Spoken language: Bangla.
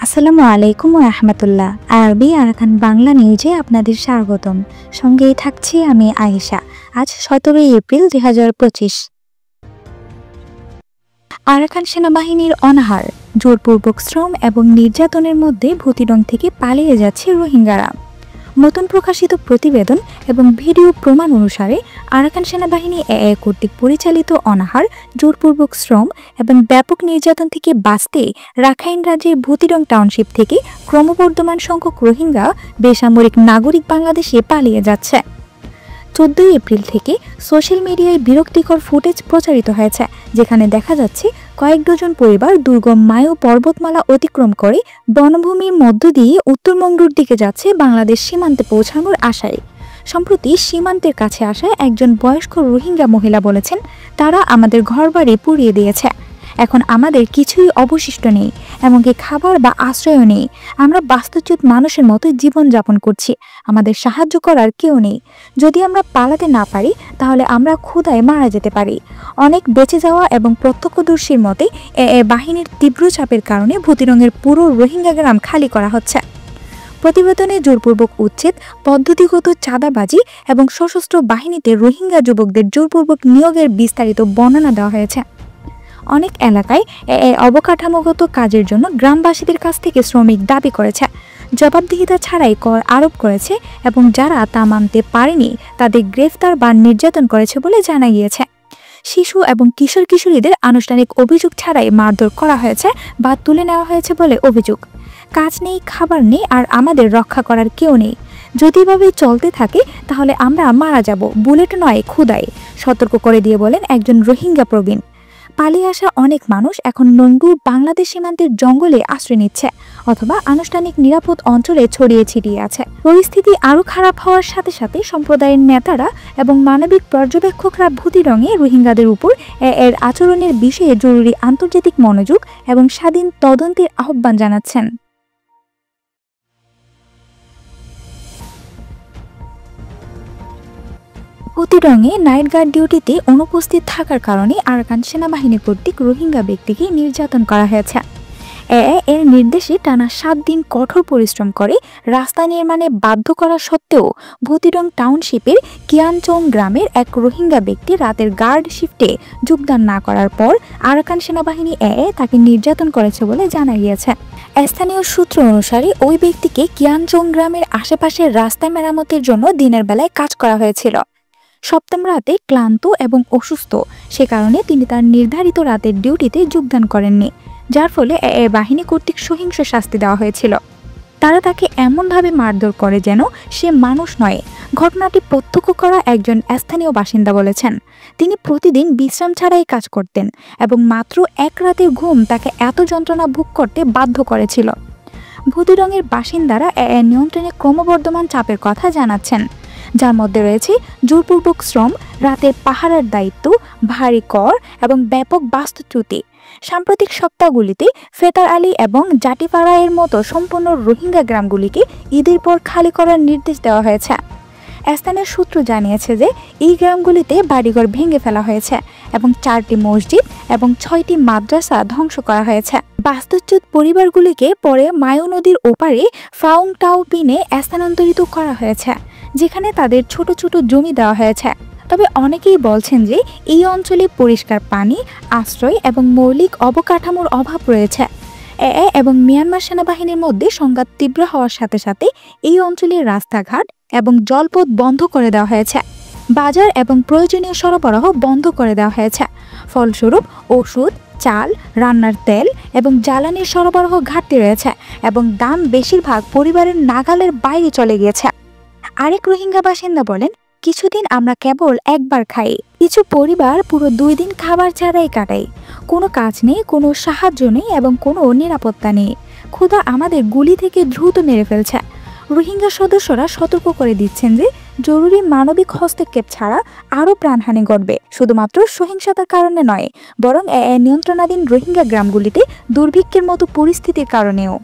আসসালামু আলাইকুম ওয়া রাহমাতুল্লাহ। আরবি আরাকান বাংলা নিউজে আপনাদের স্বাগতম। সঙ্গেই থাকছি আমি আয়েশা। আজ 17 এপ্রিল 2025। আরাকান সেনাবাহিনীর অনাহার, জোরপূর্বক শ্রম এবং নির্যাতনের মধ্যে ভূতিডং থেকে পালিয়ে যাচ্ছে রোহিঙ্গারা। নতুন প্রকাশিত প্রতিবেদন এবং ভিডিও প্রমাণ অনুসারে আরাকান সেনাবাহিনী কর্তৃক পরিচালিত অনাহার, জোরপূর্বক শ্রম এবং ব্যাপক নির্যাতন থেকে বাঁচতে রাখাইন রাজ্যের ভূতিডং টাউনশিপ থেকে ক্রমবর্ধমান সংখ্যক রোহিঙ্গা বেসামরিক নাগরিক বাংলাদেশে পালিয়ে যাচ্ছে। 14 এপ্রিল থেকে সোশ্যাল মিডিয়ায় বিরক্তিকর ফুটেজ প্রচারিত হয়েছে, যেখানে দেখা যাচ্ছে কয়েক ডজন পরিবার দুর্গম মায়ু পর্বতমালা অতিক্রম করে বনভূমির মধ্য দিয়ে উত্তরবঙ্গের দিকে যাচ্ছে বাংলাদেশ সীমান্তে পৌঁছানোর আশায়। সম্প্রতি সীমান্তের কাছে আসা একজন বয়স্ক রোহিঙ্গা মহিলা বলেছেন, তারা আমাদের ঘরবাড়ি পুড়িয়ে দিয়েছে, এখন আমাদের কিছুই অবশিষ্ট নেই, এমনকি খাবার বা আশ্রয়ও নেই। আমরা বাস্তুচ্যুত মানুষের মতো জীবনযাপন করছি, আমাদের সাহায্য করার কেউ নেই। যদি আমরা পালাতে না পারি তাহলে আমরা ক্ষুধায় মারা যেতে পারি। অনেক বেঁচে যাওয়া এবং প্রত্যক্ষদর্শীর মতে বাহিনীর তীব্র চাপের কারণে ভূতিডংয়ের পুরো রোহিঙ্গা গ্রাম খালি করা হচ্ছে। প্রতিবেদনে জোরপূর্বক উচ্ছেদ, পদ্ধতিগত চাঁদাবাজি এবং সশস্ত্র বাহিনীতে রোহিঙ্গা যুবকদের জোরপূর্বক নিয়োগের বিস্তারিত বর্ণনা দেওয়া হয়েছে। অনেক এলাকায় অবকাঠামোগত কাজের জন্য গ্রামবাসীদের কাছ থেকে শ্রমিক দাবি করেছে, জবাবদিহিতা ছাড়াই কর আরোপ করেছে এবং যারা তা মানতে পারেনি তাদের গ্রেফতার বা নির্যাতন করেছে বলে জানা গিয়েছে। শিশু এবং কিশোর কিশোরীদের আনুষ্ঠানিক অভিযোগ ছাড়াই মারধর করা হয়েছে বা তুলে নেওয়া হয়েছে বলে অভিযোগ। কাজ নেই, খাবার নেই, আর আমাদের রক্ষা করার কেউ নেই। যদি এভাবে চলতে থাকে তাহলে আমরা মারা যাব, বুলেট নয় ক্ষুধায়, সতর্ক করে দিয়ে বলেন একজন রোহিঙ্গা প্রবীণ। পালিয়ে আসা অনেক মানুষ এখন নঙ্গু বাংলাদেশ সীমান্তের জঙ্গলে আশ্রয় নিচ্ছে অথবা আনুষ্ঠানিক নিরাপদ অঞ্চলে ছড়িয়ে ছিটিয়ে আছে। পরিস্থিতি আরও খারাপ হওয়ার সাথে সাথে সম্প্রদায়ের নেতারা এবং মানবিক পর্যবেক্ষকরা ভূতিডংয়ে রোহিঙ্গাদের উপর এর আচরণের বিষয়ে জরুরি আন্তর্জাতিক মনোযোগ এবং স্বাধীন তদন্তের আহ্বান জানাচ্ছেন। ভূতিডংয়ে নাইট গার্ড ডিউটিতে অনুপস্থিত থাকার কারণে আরাকান সেনাবাহিনী কর্তৃক রোহিঙ্গা ব্যক্তিকে নির্যাতন করা হয়েছে। এর নির্দেশে টানা 7 দিন কঠোর পরিশ্রম করে রাস্তা নির্মাণে বাধ্য করা সত্ত্বেও ভূতিডং টাউনশিপের কিয়ানচং গ্রামের এক রোহিঙ্গা ব্যক্তি রাতের গার্ড শিফটে যোগদান না করার পর আরাকান সেনাবাহিনী তাকে নির্যাতন করেছে বলে জানা গিয়েছে। স্থানীয় সূত্র অনুসারে ওই ব্যক্তিকে কিয়ানচং গ্রামের আশেপাশের রাস্তা মেরামতের জন্য দিনের বেলায় কাজ করা হয়েছিল। সপ্তম রাতে ক্লান্ত এবং অসুস্থ, সে কারণে তিনি তার নির্ধারিত রাতের ডিউটিতে যোগদান করেননি, যার ফলে বাহিনী কর্তৃক সহিংস শাস্তি দেওয়া হয়েছিল। তারা তাকে এমনভাবে মারধর করে যেন সে মানুষ নয়। ঘটনাটি প্রত্যক্ষ করা একজন স্থানীয় বাসিন্দা বলেছেন, তিনি প্রতিদিন বিশ্রাম ছাড়াই কাজ করতেন এবং মাত্র এক রাতের ঘুম তাকে এত যন্ত্রণা ভোগ করতে বাধ্য করেছিল। ভূতিডংয়ের বাসিন্দারা নিয়ন্ত্রণে ক্রমবর্ধমান চাপের কথা জানাচ্ছেন, যার মধ্যে রয়েছে জোরপূর্বক শ্রম, রাতের পাহারার দায়িত্ব, ভারী কর এবং ব্যাপক বাস্তুচ্যুতি। সাম্প্রতিক সপ্তাহগুলিতে ফেতার আলী এবং জাটিপাড়ায়ের মতো সম্পূর্ণ রোহিঙ্গা গ্রামগুলিকে ঈদের পর খালি করার নির্দেশ দেওয়া হয়েছে। স্থানীয় সূত্র জানিয়েছে যে এই গ্রামগুলিতে বাড়িঘর ভেঙে ফেলা হয়েছে এবং 4টি মসজিদ এবং 6টি মাদ্রাসা ধ্বংস করা হয়েছে। বাস্তুচ্যুত পরিবারগুলিকে পরে মায়ু নদীর ওপারে ফাউং টাও পিনে স্থানান্তরিত করা হয়েছে, যেখানে তাদের ছোট ছোট জমি দেওয়া হয়েছে। তবে অনেকেই বলছেন যে এই অঞ্চলে পরিষ্কার পানি, আশ্রয় এবং মৌলিক অবকাঠামোর অভাব রয়েছে। এবং মিয়ানমার সেনাবাহিনীর মধ্যে সংঘাত তীব্র হওয়ার সাথে সাথে এই অঞ্চলের রাস্তাঘাট এবং জলপথ বন্ধ করে দেওয়া হয়েছে। বাজার এবং প্রয়োজনীয় সরবরাহ বন্ধ করে দেওয়া হয়েছে। ফলস্বরূপ ওষুধ, চাল, রান্নার তেল এবং জ্বালানির সরবরাহ ঘাটতি রয়েছে এবং দাম বেশিরভাগ পরিবারের নাগালের বাইরে চলে গিয়েছে। আরেক রোহিঙ্গা বাসিন্দা বলেন, কিছুদিন আমরা কেবল একবার খাই, কিছু পরিবার পুরো 2 দিন খাবার ছাড়াই কাটায়। কোনো কাজ নেই, কোনো সাহায্য নেই এবং কোনো নিরাপত্তা নেই। ক্ষুধা আমাদের গুলি থেকে দ্রুত মেরে ফেলছে। রোহিঙ্গা সদস্যরা সতর্ক করে দিচ্ছেন যে জরুরি মানবিক হস্তক্ষেপ ছাড়া আরও প্রাণহানি ঘটবে, শুধুমাত্র সহিংসতার কারণে নয়, বরং নিয়ন্ত্রণাধীন রোহিঙ্গা গ্রামগুলিতে দুর্ভিক্ষের মতো পরিস্থিতির কারণেও।